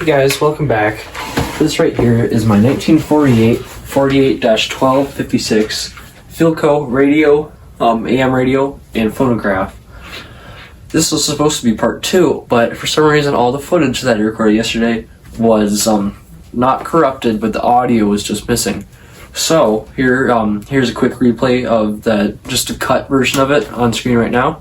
Hey guys, welcome back. This right here is my 1948 48-1256 Philco radio, AM radio, and phonograph. This was supposed to be part 2, but for some reason all the footage that I recorded yesterday was not corrupted, but the audio was just missing. So here's a quick replay of just a cut version of it on screen right now.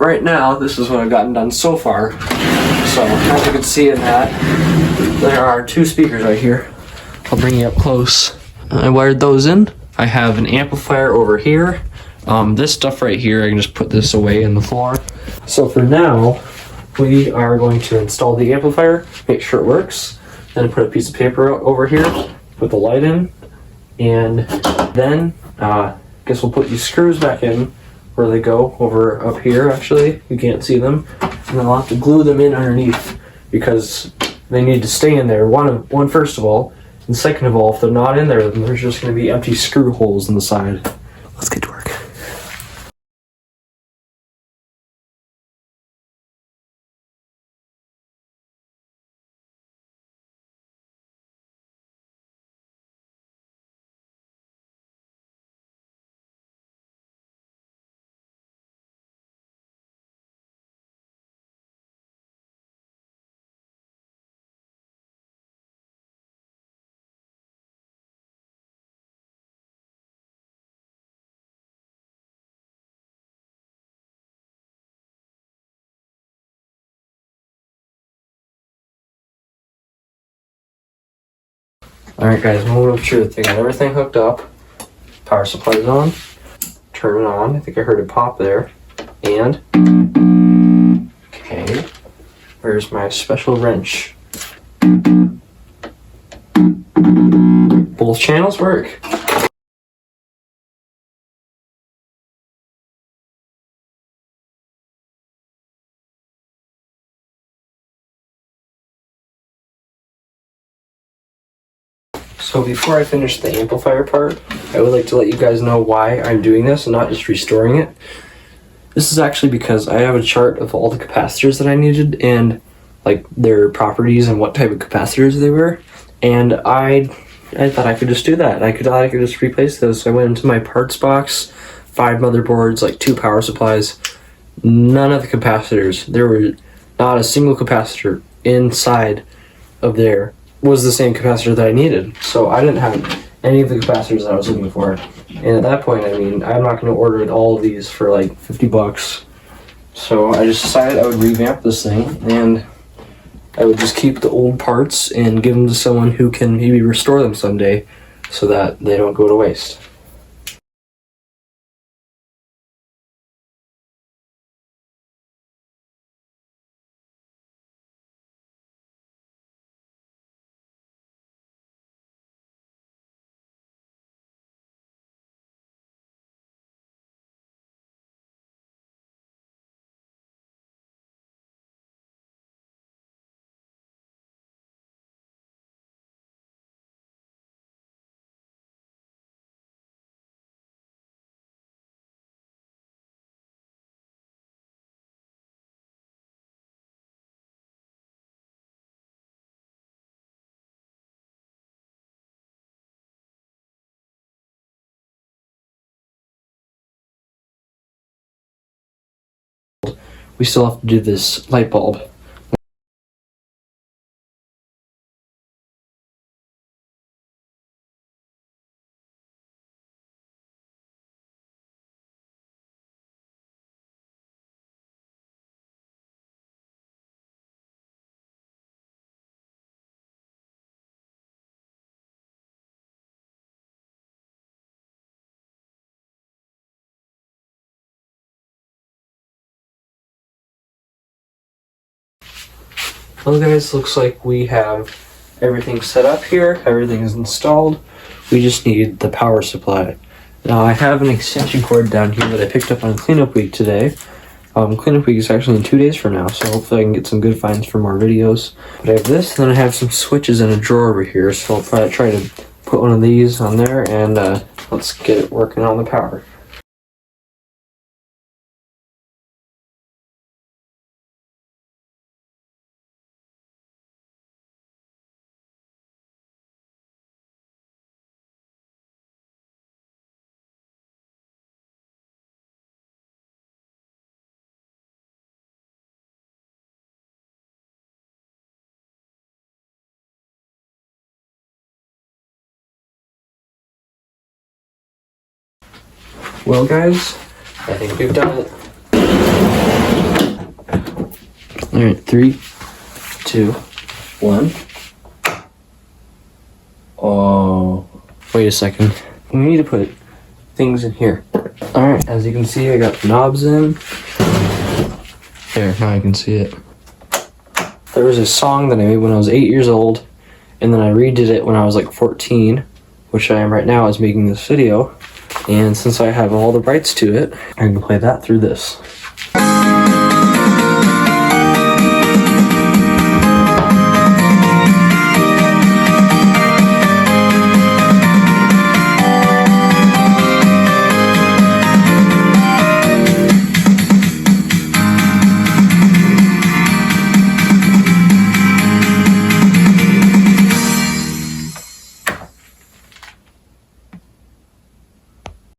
Right now, this is what I've gotten done so far. So, as you can see in that, there are 2 speakers right here. I'll bring you up close. I wired those in. I have an amplifier over here. This stuff right here, I can just put this away in the floor. So for now, we are going to install the amplifier, make sure it works, then put a piece of paper over here, put the light in, and then guess we'll put these screws back in where they go, over up here actually. You can't see them. And then I'll have to glue them in underneath because they need to stay in there. One first of all, and second of all, if they're not in there, then there's just going to be empty screw holes in the side. Let's get to work. Alright guys, moving up to the thing. I got everything hooked up. Power supply's on. Turn it on. I think I heard it pop there. And okay. Where's my special wrench? Both channels work. So before I finish the amplifier part, I would like to let you guys know why I'm doing this and not just restoring it. This is actually because I have a chart of all the capacitors that I needed and like their properties and what type of capacitors they were. And I thought I could just do that. I could just replace those. So I went into my parts box, 5 motherboards, like 2 power supplies, none of the capacitors. There were not a single capacitor inside of there was the same capacitor that I needed. So I didn't have any of the capacitors that I was looking for. And at that point, I mean, I'm not going to order all of these for like $50. So I just decided I would revamp this thing and I would just keep the old parts and give them to someone who can maybe restore them someday so that they don't go to waste. We still have to do this light bulb. Well guys, looks like we have everything set up here, everything is installed. We just need the power supply. Now I have an extension cord down here that I picked up on cleanup week today. Cleanup week is actually in 2 days from now, so hopefully I can get some good finds for more videos. But I have this, and then I have some switches in a drawer over here, so I'll probably try to put one of these on there and let's get it working on the power. Well, guys, I think we've done it. All right, 3, 2, 1. Oh. Wait a second. We need to put things in here. All right, as you can see, I got the knobs in. There, now I can see it. There was a song that I made when I was 8 years old, and then I redid it when I was like 14, which I am right now as making this video. And since I have all the rights to it, I can play that through this.